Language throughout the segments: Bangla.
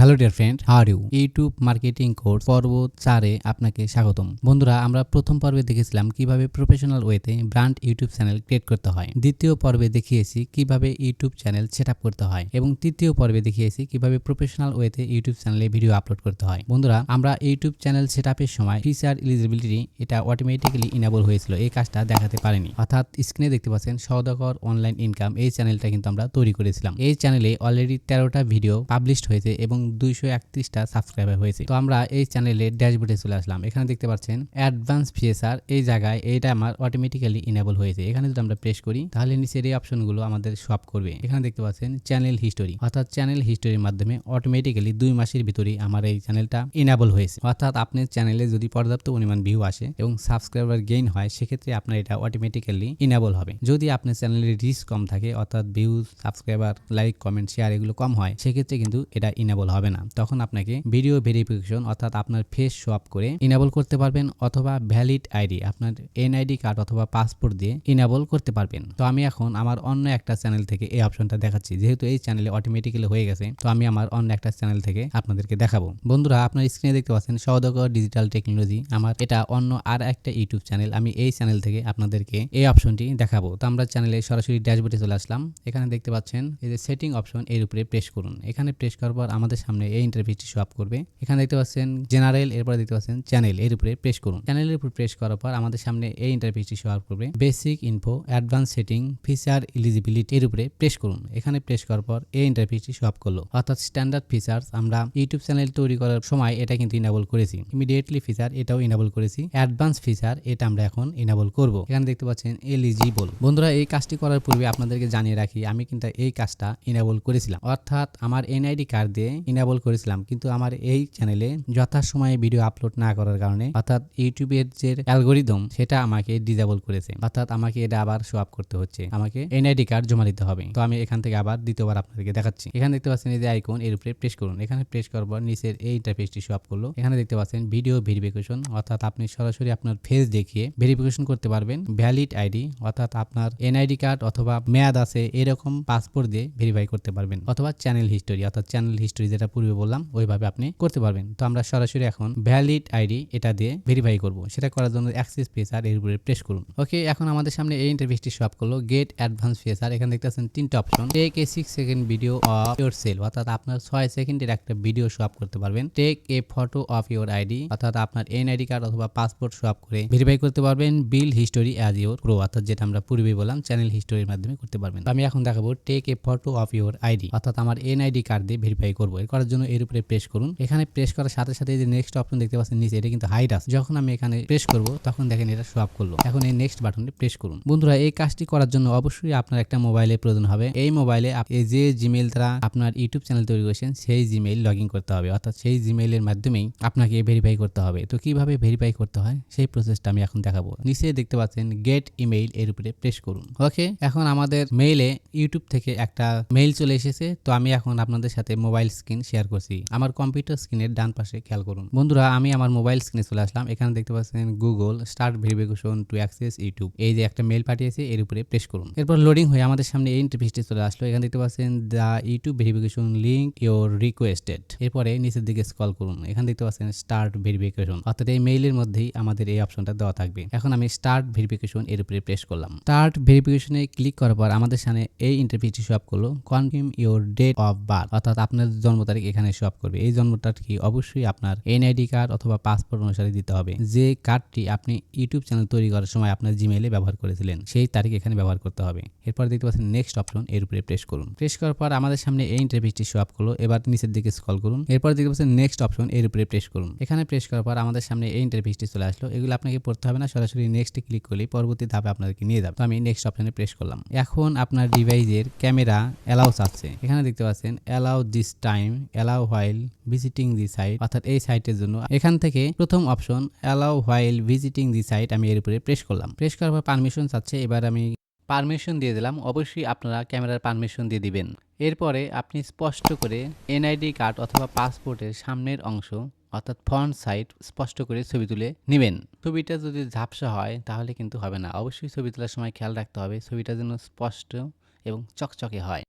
Hello dear friend, how are you? YouTube marketing course পর্ব 4 এ আপনাকে স্বাগতম। বন্ধুরা, আমরা প্রথম পর্বে দেখেছিলাম কিভাবে প্রফেশনাল ওয়েতে ব্র্যান্ড ইউটিউব চ্যানেল ক্রিয়েট করতে হয়। দ্বিতীয় পর্বে দেখিয়েছি কিভাবে ইউটিউব চ্যানেল সেটআপ করতে হয় এবং তৃতীয় পর্বে দেখিয়েছি কিভাবে প্রফেশনাল ওয়েতে ইউটিউব চ্যানেলে ভিডিও আপলোড করতে হয়। বন্ধুরা, আমরা ইউটিউব চ্যানেল সেটআপের সময় ফিচার এলিজিবিলিটি এটা অটোমেটিক্যালি ইনেবল হয়েছিল, এই কাজটা দেখাতে পারেনি। অর্থাৎ স্ক্রিনে দেখতে পাচ্ছেন সওদাগর অনলাইন ইনকাম, এই চ্যানেলটা কিন্তু আমরা তৈরি করেছিলাম। এই চ্যানেলে অলরেডি 13টা ভিডিও পাবলিশড হয়েছে এবং 231টা সাবস্ক্রাইবার হয়েছে। তো আমরা এই চ্যানেলের ড্যাশবোর্ডে চলে আসলাম। এখানে দেখতে পাচ্ছেন অ্যাডভান্স ফিচার, এই জায়গায় এইটা আমার অটোমেটিক্যালি ইনেবল হয়েছে। এখানে যদি আমরা প্রেস করি তাহলে নিচের এই অপশনগুলো আমাদের শপ করবে। এখানে দেখতে পাচ্ছেন চ্যানেল হিস্টোরি, অর্থাৎ চ্যানেল হিস্টোরির মাধ্যমে অটোমেটিক্যালি 2 মাসের ভিতরেই আমার এই চ্যানেলটা ইনেবল হয়েছে। অর্থাৎ আপনার চ্যানেলে যদি পর্যাপ্ত পরিমাণ ভিউ আসে এবং সাবস্ক্রাইবার গেইন হয়, সেক্ষেত্রে আপনার এটা অটোমেটিক্যালি ইনেবল হবে। যদি আপনার চ্যানেলের রিচ কম থাকে, অর্থাৎ views, subscriber, like, comment, share এগুলো কম হয়, সেক্ষেত্রে কিন্তু এটা ইনেবল হবে না। তখন আপনাকে ভিডিও ভেরিফিকেশন অর্থাৎ আপনার ফেস শো আপ করে ইনেবল করতে পারবেন, অথবা ভ্যালিড আইডি আপনার এনআইডি কার্ড অথবা পাসপোর্ট দিয়ে ইনেবল করতে পারবেন। তো আমি এখন আমার অন্য একটা চ্যানেল থেকে এই অপশনটা দেখাচ্ছি। যেহেতু এই চ্যানেলে অটোমেটিক্যালি হয়ে গেছে, তো আমি আমার অন্য একটা চ্যানেল থেকে আপনাদেরকে দেখাবো। বন্ধুরা, আপনার স্ক্রিনে দেখতে পাচ্ছেন সওদাগর ডিজিটাল টেকনোলজি, আমার এটা অন্য আর একটা ইউটিউব চ্যানেল। আমি এই চ্যানেল থেকে আপনাদেরকে এই অপশনটি দেখাবো। তো আমরা চ্যানেলে সরাসরি ড্যাশবোর্ডে চলে আসলাম। এখানে দেখতে পাচ্ছেন এই যে সেটিং অপশন, এর উপরে প্রেস করুন। এখানে প্রেস করার পর আমাদের সামনে এই ইন্টারফেসটি শো আপ করবে। এখানে দেখতে পাচ্ছেন জেনারেল, এরপরে দেখতে পাচ্ছেন চ্যানেল, এর উপরে প্রেস করুন। চ্যানেলের উপর প্রেস করার পর আমাদের সামনে এই ইন্টারফেসটি শো আপ করবে। Basic info, advance setting, feature eligibility, এর উপরে প্রেস করুন। এখানে প্রেস করার পর এই ইন্টারফেসটি শো আপ করলো। অর্থাৎ স্ট্যান্ডার্ড ফিচার্স আমরা ইউটিউব চ্যানেল তৈরি করার সময় এটা কিন্তু ইনেবল করেছি। ইমিডিয়েটলি ফিচার এটাও ইনেবল করেছি। অ্যাডভান্স ফিচার এটা আমরা এখন ইনেবল করব। এখানে দেখতে পাচ্ছেন এলিজিবল। বন্ধুরা, এই কাজটি করার পূর্বে আপনাদেরকে জানিয়ে রাখি, আমি কিন্তু এই কাজটা ইনেবল করেছিলাম, অর্থাৎ আমার এনআইডি কার্ড দিয়ে ইনেবল করেছিলাম। কিন্তু আমার এই চ্যানেলে যথাসময়ে ভিডিও আপলোড না করার কারণে, অর্থাৎ ইউটিউবের যে অ্যালগোরিদম সেটা আমাকে ডিসেবল করেছে। অর্থাৎ আমাকে এটা আবার শো আপ করতে হচ্ছে, আমাকে এনআইডি কার্ড জমা দিতে হবে। তো আমি এখান থেকে আবার দ্বিতীয়বার আপনাদেরকে দেখাচ্ছি। এখানে দেখতে পাচ্ছেন এই যে আইকন, এর উপরে প্রেস করুন। এখানে প্রেস করার পর নিচের এই ইন্টারফেসটি শো আপ করলো। এখানে দেখতে পাচ্ছেন ভিডিও ভেরিফিকেশন, অর্থাৎ আপনি সরাসরি আপনার ফেস দেখিয়ে ভেরিফিকেশন করতে পারবেন। ভ্যালিড আইডি, অর্থাৎ আপনার এনআইডি কার্ড অথবা মেয়াদ আছে এরকম পাসপোর্ট দিয়ে ভেরিফাই করতে পারবেন। অথবা চ্যানেল হিস্টোরি, অর্থাৎ চ্যানেল হিস্টোরি যেটা পূর্বে বললাম ওইভাবে আপনি করতে পারবেন। তো আমরা সরাসরি এখন ভ্যালিড আইডি এটা দিয়ে ভেরিফাই করব। সেটা করার জন্য অ্যাক্সেস ফিচার, এর উপরে প্রেস করুন। ওকে, এখন আমাদের সামনে এই ইন্টারফেসটি শো আপ করলো। গেট অ্যাডভান্স ফিচার, এখানে দেখতে পাচ্ছেন 3টা option. Take a 6 second video of your self, অর্থাৎ আপনার 6 সেকেন্ডের একটা ভিডিও শো আপ করতে পারবেন। Take a photo of your ID, অর্থাৎ আপনার এনআইডি কার্ড অথবা পাসপোর্ট শো আপ করে ভেরিফাই করতে পারবেন। Build history as your grow, অর্থাৎ যেটা আমরা পূর্বে বললাম চ্যানেল হিস্টোরির মাধ্যমে করতে পারবেন। আমি এখন দেখাবো take a photo of your ID, অর্থাৎ আমার এনআইডি কার্ড দিয়ে ভেরিফাই করবো। এর করার জন্য এর উপরে প্রেস করুন। এখানে প্রেস করার সাথে সাথে যে নেক্সট অপশন দেখতে পাচ্ছেন নিচে, এটা কিন্তু হাইড আছে। যখন আমি এখানে প্রেস করব তখন দেখেন এটা শো আপ করলো। এখন এই নেক্সট বাটনে প্রেস করুন। বন্ধুরা, এই কাজটি করার জন্য অবশ্যই আপনার একটা মোবাইলের প্রয়োজন হবে। এই মোবাইলে এই যে জিমেইল দ্বারা আপনার ইউটিউব চ্যানেল তৈরি করেছেন সেই জিমেইল লগ ইন করতে হবে, অর্থাৎ সেই জিমেইলের মাধ্যমেই আপনাকে ভেরিফাই করতে হবে। তো কিভাবে ভেরিফাই করতে হয় সেই প্রসেসটা আমি এখন দেখাবো। নিচে দেখতে পাচ্ছেন গেট ইমেইল, এর উপরে প্রেস করুন। ওকে, এখন আমাদের মেইলে ইউটিউব থেকে একটা মেইল চলে এসেছে। তো আমি এখন আপনাদের সাথে মোবাইল স্ক্রিন শেয়ার করছি। আমার কম্পিউটার স্ক্রিনের ডান পাশে খেয়াল করুন। বন্ধুরা, আমি আমার মোবাইল স্ক্রিনে চলে আসলাম। এখানে দেখতে পাচ্ছেন Google start verification to access YouTube, এই যে একটা মেইল পাঠিয়েছে, এর উপরে প্রেস করুন। এরপর লোডিং হয়ে আমাদের সামনে এই ইন্টারফেসটি চলে আসলো। এখানে দেখতে পাচ্ছেন the YouTube verification link your requested, এরপরে নিচের দিকে স্ক্রল করুন। এখানে দেখতে পাচ্ছেন স্টার্ট ভেরিফিকেশন, অর্থাৎ এই মেইলের মধ্যেই আমাদের এই অপশনটা দেওয়া থাকবে। এখন আমি স্টার্ট ভেরিফিকেশন এর উপরে প্রেস করলাম। স্টার্ট ভেরিফিকেশনে ক্লিক করার পর আমাদের সামনে এই ইন্টারফেসটি শো আপ করলো। Confirm your date of birth, অর্থাৎ আপনার জন্ম তারিখ এখানে শো আপ করবে। এই জন্ম তারিখ অবশ্যই আপনার এনআইডি কার্ড অথবা পাসপোর্ট অনুসারে দিতে হবে। যে কার্ডটি আপনি ইউটিউব চ্যানেল তৈরি করার সময় আপনার জিমেইলে ব্যবহার করেছিলেন সেই তারিখ এখানে ব্যবহার করতে হবে। এরপর দেখতে পাচ্ছেন নেক্সট অপশন, এর উপরে প্রেস করুন। প্রেস করার পর আমাদের সামনে এই ইন্টারফেসটি শো আপ করলো। এবার নিচের দিকে স্ক্রল করুন। এরপর দেখতে পাচ্ছেন নেক্সট অপশন, এর উপরে প্রেস করুন। এখানে প্রেস করার পর আমাদের সামনে এই ইন্টারফেসটি চলে আসলো। এগুলো আপনাকে পড়তে হবে না, সরাসরি নেক্সট ক্লিক করলেই পরবর্তী ধাপে আপনাদেরকে নিয়ে যাবে। তো আমি নেক্সট অপশনে প্রেস করলাম। এখন আপনার ডিভাইসের ক্যামেরা অ্যালাউস আছে। এখানে দেখতে পাচ্ছেন allow this time, allow while visiting the site, অর্থাৎ এই সাইটের জন্য এখান থেকে প্রথম option allow while visiting the site, আমি এর উপরে প্রেস করলাম। প্রেস করার পর পারমিশন চাচ্ছে, এবার আমি পারমিশন দিয়ে দিলাম। অবশ্যই আপনারা ক্যামেরার পারমিশন দিয়ে দিবেন। এরপরে আপনি স্পষ্ট করে এনআইডি কার্ড অথবা পাসপোর্টের সামনের অংশ, অর্থাৎ ফ্রন্ট সাইড স্পষ্ট করে ছবি তুলে নেবেন। ছবিটা যদি ঝাপসা হয় তাহলে কিন্তু হবে না। অবশ্যই ছবি তোলার সময় খেয়াল রাখতে হবে ছবিটা যেন স্পষ্ট এবং চকচকে হয়।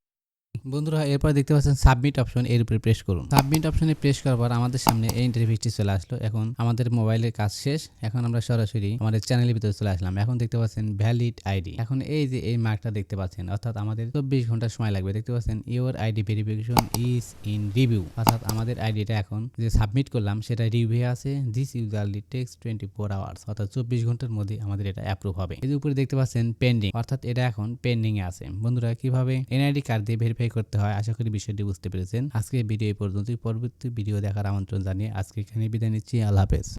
বন্ধুরা এরপর দেখতে পাচ্ছেন সাবমিট অপশন, এর উপরে প্রেস করুন। সাবমিট অপশনে প্রেস করার পর আমাদের সামনে এই ইন্টারফেসটি চলে আসলো। এখন আমাদের মোবাইলের কাজ শেষ। এখন আমরা সরাসরি আমাদের চ্যানেলের ভিতরে চলে আসলাম। এখন দেখতে পাচ্ছেন ভ্যালিড আইডি। এখন এই যে এই মার্কটা দেখতে পাচ্ছেন, অর্থাৎ আমাদের 24 ঘন্টা সময় লাগবে। দেখতে পাচ্ছেন your ID verification is in review, অর্থাৎ আমাদের আইডিটা এখন যে সাবমিট করলাম সেটা রিভিউ আছে। দিস ইউজুয়ালি টেক্স 24 আওয়ার্স, অর্থাৎ 24 ঘন্টার মধ্যে আমাদের এটা অ্যাপ্রুভ হবে। এর উপরে দেখতে পাচ্ছেন পেন্ডিং, অর্থাৎ এটা এখন পেন্ডিং এ আছে। বন্ধুরা কিভাবে এনআইডি কার্ড দিয়ে ভেরিফাই করতে হয় আশা করি বিষয়টি বুঝতে পেরেছেন। আজকে ভিডিও এই পর্যন্তই। পরবর্তী ভিডিও দেখার আমন্ত্রণ জানিয়ে আজকে এখানে বিদায় নিচ্ছি। আল্লাহ হাফেজ।